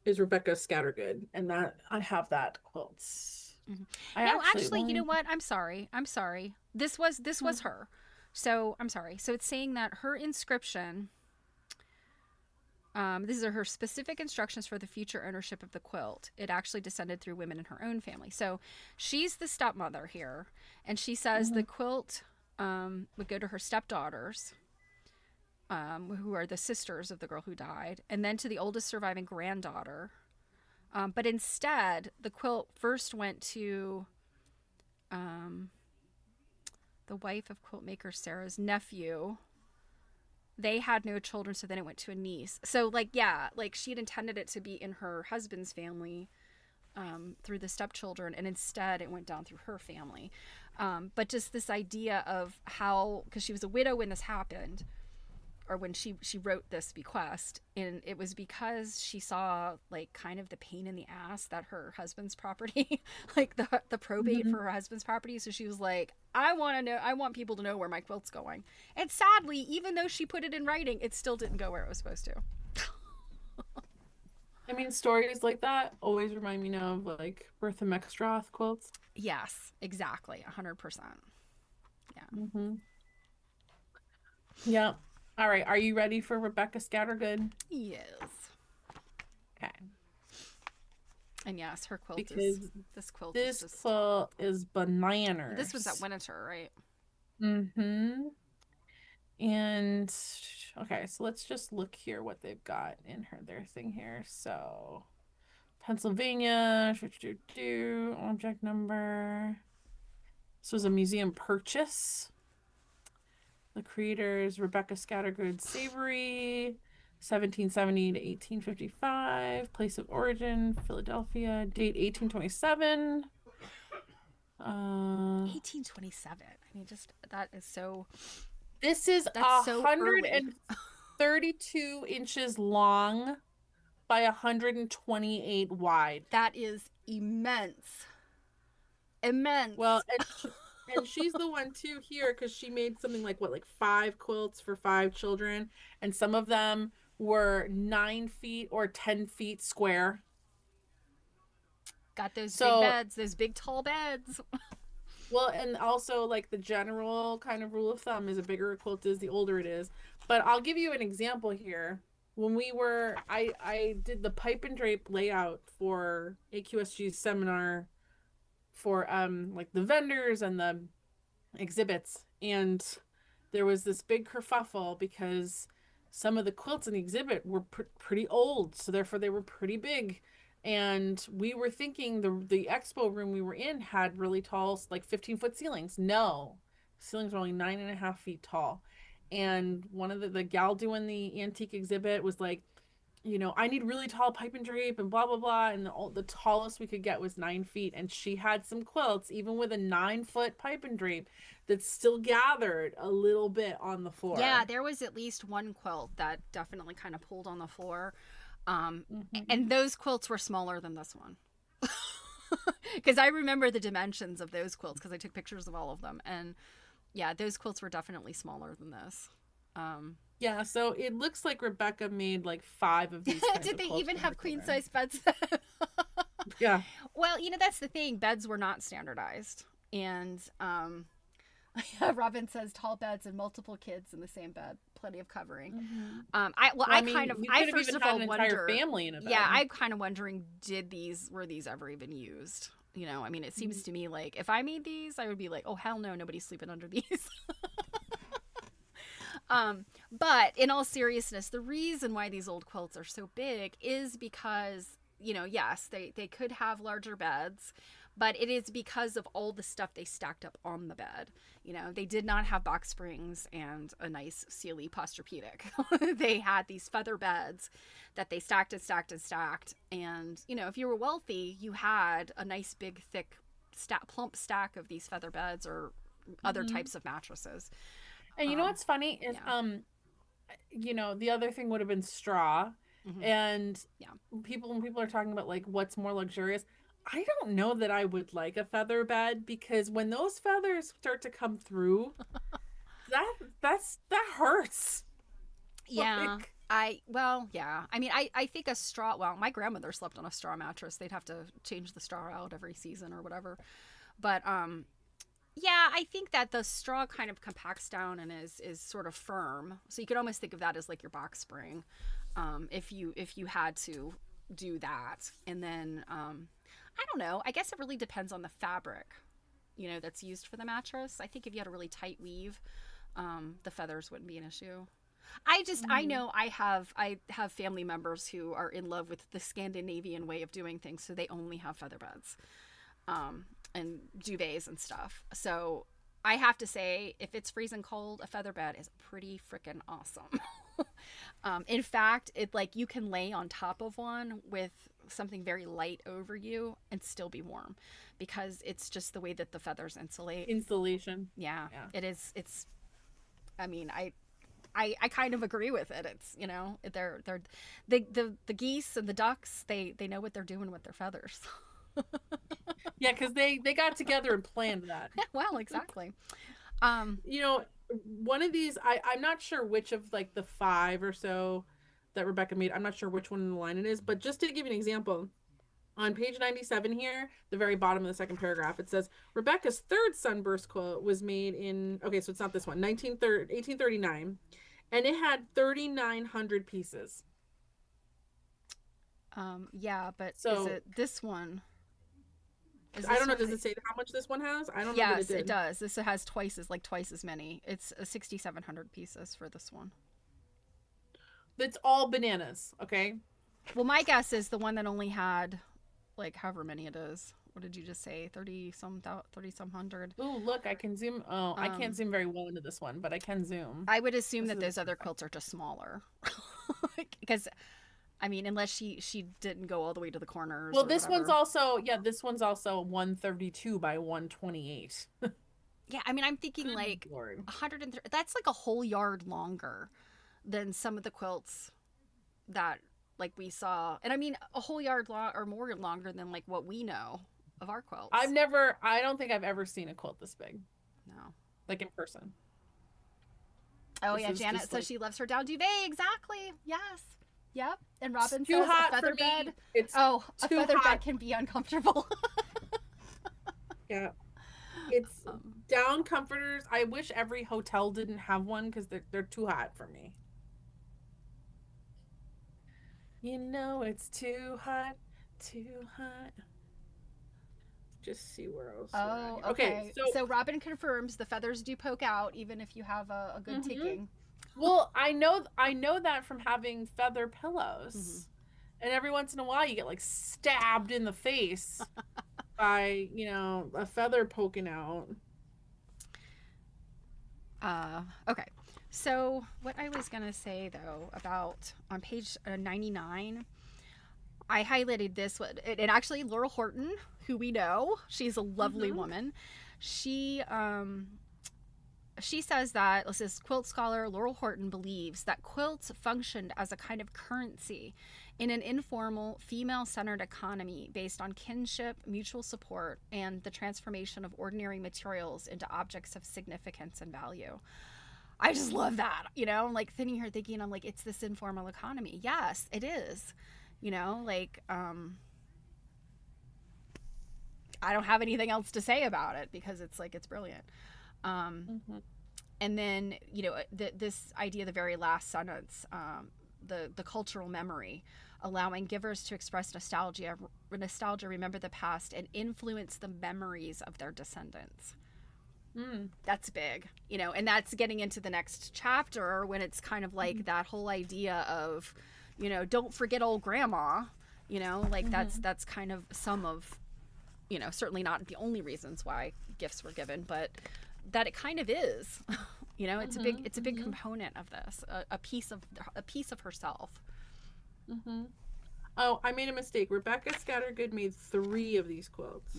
Rebecca Scattergood, and that I have that quilt. Mm-hmm. I No, actually actually, you know only. what? I'm sorry. I'm sorry. This was her. So I'm sorry. So it's saying that her inscription. These are her specific instructions for the future ownership of the quilt. It actually descended through women in her own family. So she's the stepmother here, and she says the Mhm. quilt would go to her stepdaughters, who are the sisters of the girl who died, and then to the oldest surviving granddaughter. But instead, the quilt first went to um, the wife of quilt maker Sarah's nephew. They had no children, so then it went to a niece. So, like, yeah, like she had intended it to be in her husband's family through the stepchildren, and instead it went down through her family. But just this idea of how, because she was a widow when this happened, or when she wrote this bequest, and it was because she saw like kind of the pain in the ass that her husband's property like the probate Mhm. for her husband's property, so she was like, I want people to know where my quilt's going. And sadly, even though she put it in writing, it still didn't go where it was supposed to. I mean, stories like that always remind me now of like Bertha Meckstroth quilts. Yes, exactly, 100%. Yeah. Hmm. Yeah. All right. Are you ready for Rebecca Scattergood? Yes. Okay. And yes, her quilt is, because this quilt is this just, quilt is bananas. this was at Winter, right? Mm-hmm. And okay, so let's just look here what they've got in their thing here. So Pennsylvania, object number. This was a museum purchase. The creators Rebecca Scattergood Savory, 1770 to 1855. Place of origin, Philadelphia. Date 1827. 1827. I mean, just, that is so, This is that's so early. 132 inches long by 128 wide. That is immense. Immense. Well, and she's the one too here because she made something like what, like 5 quilts for 5 children, and some of them were 9 feet or 10 feet square. Got those big beds, those big tall beds. Well, and also like the general kind of rule of thumb is a bigger a quilt is, the older it is. But I'll give you an example here. When I did the pipe and drape layout for AQSG's seminar for like the vendors and the exhibits, and there was this big kerfuffle because some of the quilts in the exhibit were pretty old, so therefore they were pretty big. And we were thinking the expo room we were in had really tall, like 15-foot ceilings. No, ceilings were only 9.5 feet tall. And one of the gal doing the antique exhibit was like, you know, I need really tall pipe and drape and blah blah blah, and the tallest we could get was 9 feet. And she had some quilts even with a 9-foot pipe and drape that still gathered a little bit on the floor. Yeah, there was at least one quilt that definitely kind of pulled on the floor. And those quilts were smaller than this one. Because I remember the dimensions of those quilts because I took pictures of all of them. And yeah, those quilts were definitely smaller than this. Yeah, so it looks like Rebecca made like 5 of these. Did they even have queen size beds? Yeah. Well, you know, that's the thing. Beds were not standardized. And Robin says tall beds and multiple kids in the same bed, plenty of covering. I first of all wonder, family in a bed. Yeah, I'm kind of wondering, were these ever even used? You know, I mean, it seems to me like if I made these, I would be like, oh hell no, nobody's sleeping under these. But in all seriousness, the reason why these old quilts are so big is because, you know, yes, they could have larger beds, but it is because of all the stuff they stacked up on the bed. You know, they did not have box springs and a nice Sealy Posturepedic. They had these feather beds that they stacked and stacked and stacked. And, you know, if you were wealthy, you had a nice big thick plump stack of these feather beds or other types of mattresses. And you know what's funny is, you know, the other thing would have been straw. And when people are talking about like what's more luxurious, I don't know that I would like a feather bed, because when those feathers start to come through, that hurts. Yeah. I mean, I think a straw, well, my grandmother slept on a straw mattress. They'd have to change the straw out every season or whatever. But yeah, I think that the straw kind of compacts down and is sort of firm. So you could almost think of that as like your box spring, if you had to do that. And then I don't know. I guess it really depends on the fabric, you know, that's used for the mattress. I think if you had a really tight weave, the feathers wouldn't be an issue. I know I have family members who are in love with the Scandinavian way of doing things, so they only have feather beds, and duvets and stuff. So I have to say, if it's freezing cold, a feather bed is pretty freaking awesome. In fact, it like you can lay on top of one with something very light over you and still be warm, because it's just the way that the feathers insulation. Yeah. It's I mean, I kind of agree with it. It's, you know, the geese and the ducks, they know what they're doing with their feathers. Yeah, because they got together and planned that. Well, exactly. You know, one of these, I'm not sure which of like the 5 or so that Rebecca made. I'm not sure which one in the line it is, but just to give you an example, on page 97 here, the very bottom of the second paragraph, it says Rebecca's third sunburst quilt was made in, okay, so it's not this one, 1839, and it had 3,900 pieces. Yeah, but is So it this one? Is I this don't know. one? Does it say how much this one has? I don't know that it Yes, it did. does. This has twice as many. It's 6,700 pieces for this one. It's all bananas. Okay. Well, my guess is the one that only had like however many it is. What did you just say? 30 some hundred. Oh, look, I can zoom. Oh, I can't Um, zoom very well into this one, but I can zoom. I would assume This that is those other quilts are just smaller, because I mean, unless she didn't go all the way to the corners. well, Or this one's whatever. also this one's also 132 by 128. Yeah, I mean, I'm thinking Good like Lord. 130. That's like a whole yard longer than some of the quilts that like we saw, and I mean a whole yard or more longer than like what we know of our quilts. I don't think I've ever seen a quilt this big, No. like in person. Oh This yeah, is Janet just says like she loves her down duvet. Exactly. Yes. Yep. And Robin too says a hot for feather me. bed. It's Oh, a too feather hot. bed can be uncomfortable. Yeah. It's um, down comforters. I wish every hotel didn't have one because they're too hot for me. You know it's too hot, too hot. Just see where else we're at oh, here. Okay, okay. So Robin confirms the feathers do poke out even if you have a good Mhm. ticking. Well, I know that from having feather pillows. And every once in a while you get like stabbed in the face by, a feather poking out. Okay. So what I was gonna say though about on page 99, I highlighted this one, and actually Laurel Horton, who we know, she's a lovely Mhm. woman. She says that this is quilt scholar Laurel Horton believes that quilts functioned as a kind of currency in an informal, female-centered economy based on kinship, mutual support, and the transformation of ordinary materials into objects of significance and value. I just love that. I'm like sitting here thinking, I'm like, it's this informal economy. Yes, it is. I don't have anything else to say about it because it's like, it's brilliant. Mhm. And then, this idea, the very last sentence, the cultural memory, allowing givers to express nostalgia, remember the past, and influence the memories of their descendants. That's big, and that's getting into the next chapter when it's kind of like that whole idea of, don't forget old grandma, that's kind of some of, certainly not the only reasons why gifts were given, but that it kind of is, it's a big component of this, a piece of herself. Oh, I made a mistake. Rebecca Scattergood made 3 of these quilts.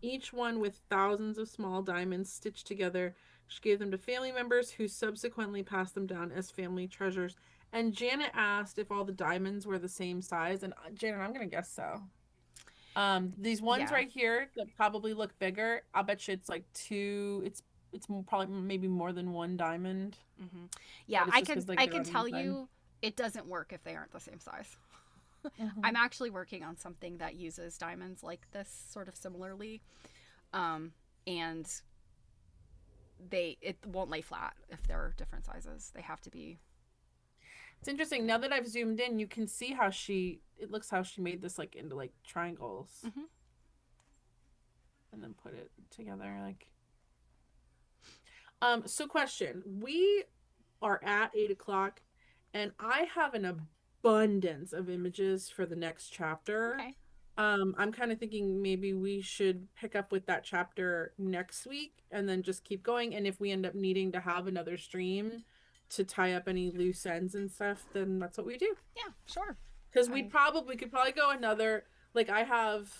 Each one with thousands of small diamonds stitched together. She gave them to family members who subsequently passed them down as family treasures. And Janet asked if all the diamonds were the same size, and Janet, I'm gonna guess so. These ones Yeah. right here that probably look bigger, I'll bet you it's like 2. It's probably maybe more than 1 diamond. Yeah, But it's just 'cause, like, I they're can on tell one side. you it doesn't work if they aren't the same size. I'm actually working on something that uses diamonds like this sort of similarly, and it won't lay flat if they're different sizes. They have to be. It's interesting. Now that I've zoomed in, you can see how she made this like into like triangles. And then put it together like. So question. We are at 8:00 and I have an abundance of images for the next chapter. Okay. I'm kind of thinking maybe we should pick up with that chapter next week and then just keep going. And if we end up needing to have another stream to tie up any loose ends and stuff, then that's what we do. Yeah, sure. Because we could probably go another, like I have.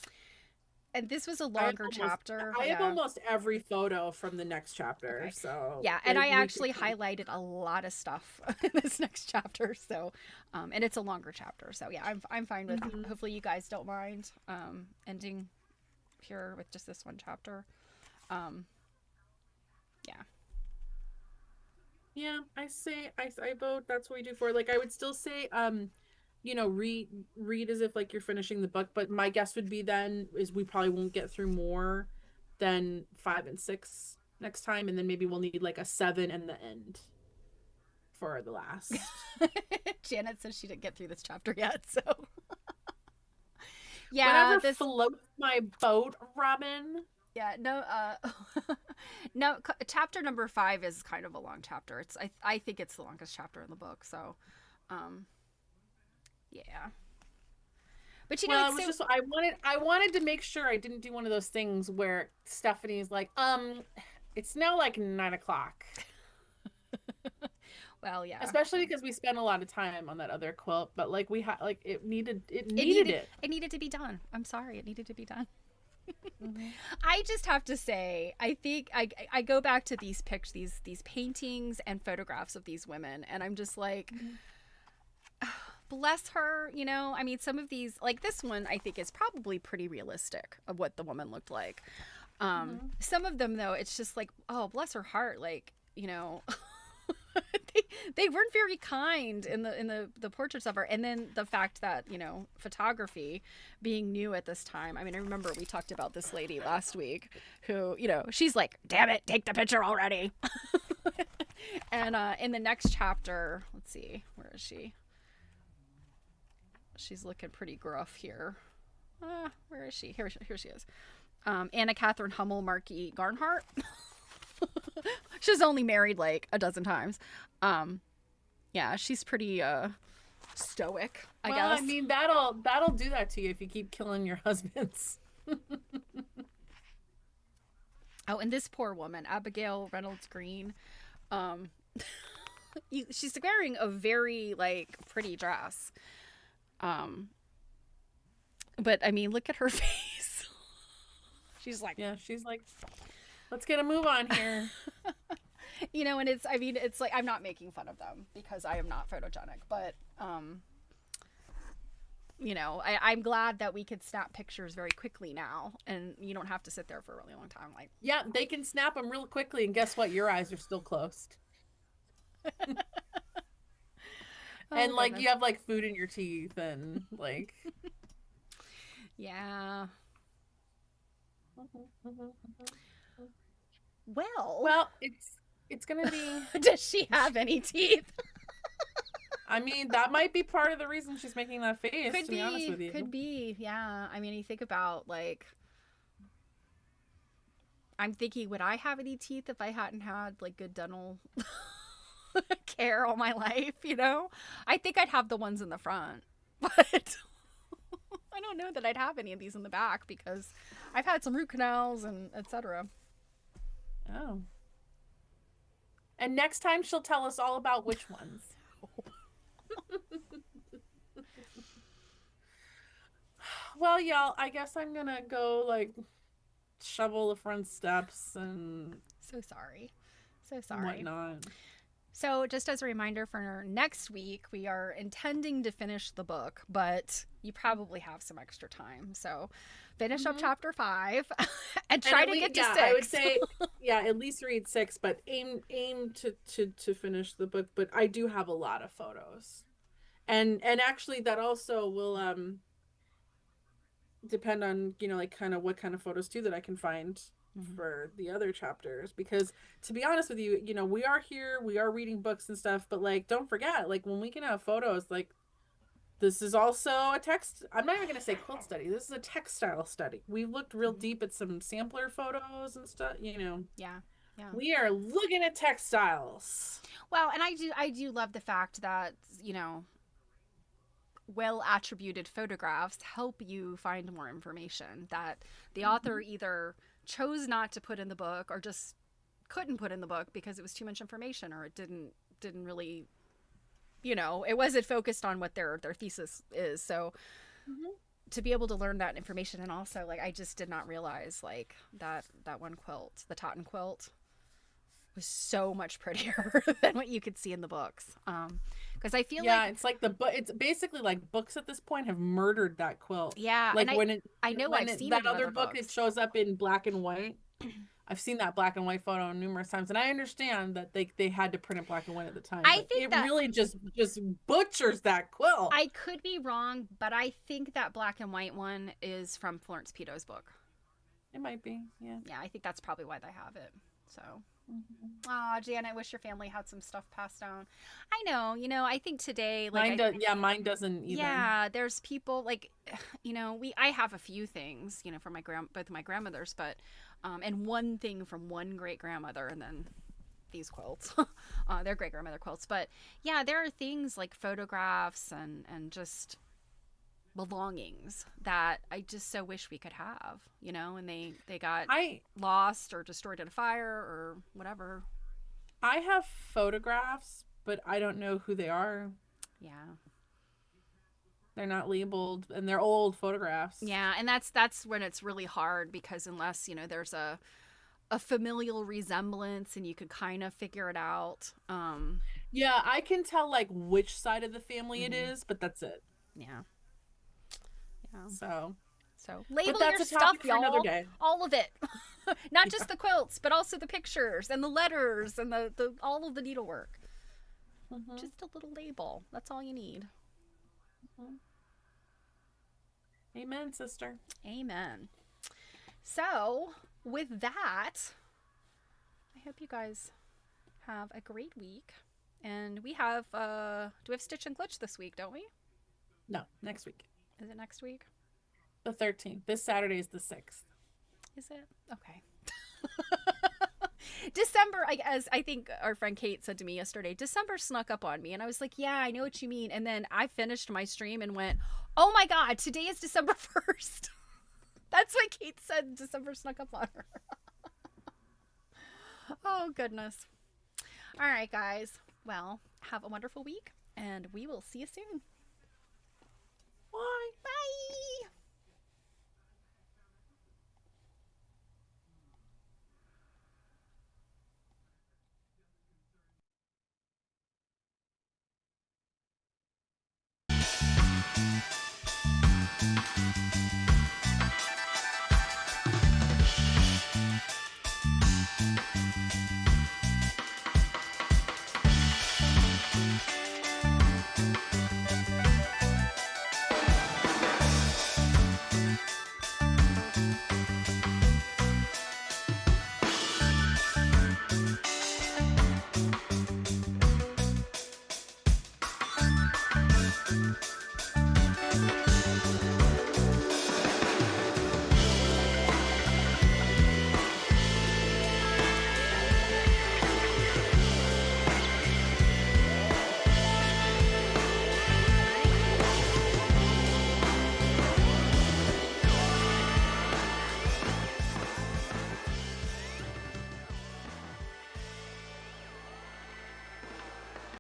And this was a longer chapter. I have almost every photo from the next chapter. Okay. So yeah, and I actually highlighted a lot of stuff in this next chapter. So, and it's a longer chapter. So yeah, I'm fine with. Hopefully, you guys don't mind ending here with just this one chapter. Yeah. Yeah, I vote. That's what we do for. Like, I would still say, read as if like you're finishing the book. But my guess would be then is we probably won't get through more than 5 and 6 next time, and then maybe we'll need like a 7 and the end for the last. Janet says she didn't get through this chapter yet, so. Yeah, Whatever floats my boat, Robin. Yeah, no, no. Chapter number 5 is kind of a long chapter. I think it's the longest chapter in the book. So, um, yeah. But you know, Well, it it's was so just I wanted to make sure I didn't do one of those things where Stephanie's like, it's now like 9 o'clock. well, yeah. Especially because we spent a lot of time on that other quilt, but like we had like it needed it. It needed to be done. I'm sorry, it needed to be done. Mm-hmm. I just have to say, I think I go back to these these paintings and photographs of these women, and I'm just like, bless her, you know. I mean, some of these, like this one, I think is probably pretty realistic of what the woman looked like. Some of them, though, it's just like, oh, bless her heart, like, you know. they weren't very kind in the portraits of her, and then the fact that, you know, photography being new at this time. I mean, I remember we talked about this lady last week who, you know, she's like, damn it, take the picture already. And in the next chapter, let's see, where is she? She's looking pretty gruff here. Where is she? Here she is. Anna Catherine Hummel Markey Garnhart. She's only married like a dozen times. Yeah, she's pretty stoic, I guess. I mean, that'll do that to you if you keep killing your husbands. Oh, and this poor woman, Abigail Reynolds Green, she's wearing a very like pretty dress. But I mean, look at her face. She's like, let's get a move on here. You know, and it's like, I'm not making fun of them because I am not photogenic, but you know, I'm glad that we could snap pictures very quickly now, and you don't have to sit there for a really long time. Like, yeah, they can snap them real quickly, and guess what? Your eyes are still closed. And like goodness. You have like food in your teeth and like yeah. Well, it's gonna be. Does she have any teeth? I mean, that might be part of the reason she's making that face. Could be honest with you, could be. Yeah, I mean, you think about like, I'm thinking, would I have any teeth if I hadn't had like good dental care all my life? You know, I think I'd have the ones in the front, but I don't know that I'd have any of these in the back because I've had some root canals and etc. Oh. And next time she'll tell us all about which ones. Well, y'all, I guess I'm gonna go like shovel the front steps and so sorry. Whatnot. So just as a reminder, for next week, we are intending to finish the book, but you probably have some extra time. So finish up chapter 5 and try to get to 6. I would say, at least read 6, but aim to finish the book. But I do have a lot of photos. And actually that also will depend on, you know, like kind of what kind of photos too that I can find for the other chapters, because to be honest with you, you know, we are reading books and stuff, but like don't forget, like when we can have photos, like this is also a text. I'm not even gonna say quilt study. This is a textile study. We looked real deep at some sampler photos and stuff, you know. Yeah. We are looking at textiles. Well, and I do love the fact that, you know, well attributed photographs help you find more information that the author either chose not to put in the book or just couldn't put in the book because it was too much information, or it didn't really, you know, it wasn't focused on what their thesis is. So to be able to learn that information, and also like I just did not realize like that one quilt, the Totten quilt, was so much prettier than what you could see in the books. Because I feel like it's like it's basically like books at this point have murdered that quilt. Yeah, like and I've seen that other book. It shows up in black and white. I've seen that black and white photo numerous times, and I understand that they had to print it black and white at the time. I think it really just butchers that quilt. I could be wrong, but I think that black and white one is from Florence Pito's book. It might be, yeah. Yeah, I think that's probably why they have it. So, oh, Jan, I wish your family had some stuff passed down. I know, I think today, like, mine doesn't either. Yeah, there's people like, I have a few things, from both my grandmothers, but, and one thing from one great grandmother, and then these quilts, their great grandmother quilts. But yeah, there are things like photographs and just belongings that I just so wish we could have, and they got lost or destroyed in a fire or whatever. I have photographs, but I don't know who they are. Yeah. They're not labeled, and they're old photographs. Yeah, and that's when it's really hard, because unless, there's a familial resemblance and you could kind of figure it out. Yeah, I can tell like which side of the family it is, but that's it. Yeah. So label your stuff, y'all. Another day. All of it. Not just the quilts, but also the pictures and the letters and the all of the needlework. Just a little label. That's all you need. Amen, sister. Amen. So, with that, I hope you guys have a great week. And we have, do we have Stitch and Glitch this week, don't we? No, next week. Is it next week? The 13th. This Saturday is the 6th. Is it? Okay. December, as I think our friend Kate said to me yesterday, December snuck up on me. And I was like, yeah, I know what you mean. And then I finished my stream and went, oh my God, today is December 1st. That's what Kate said. December snuck up on her. Oh, goodness. All right, guys. Well, have a wonderful week, and we will see you soon.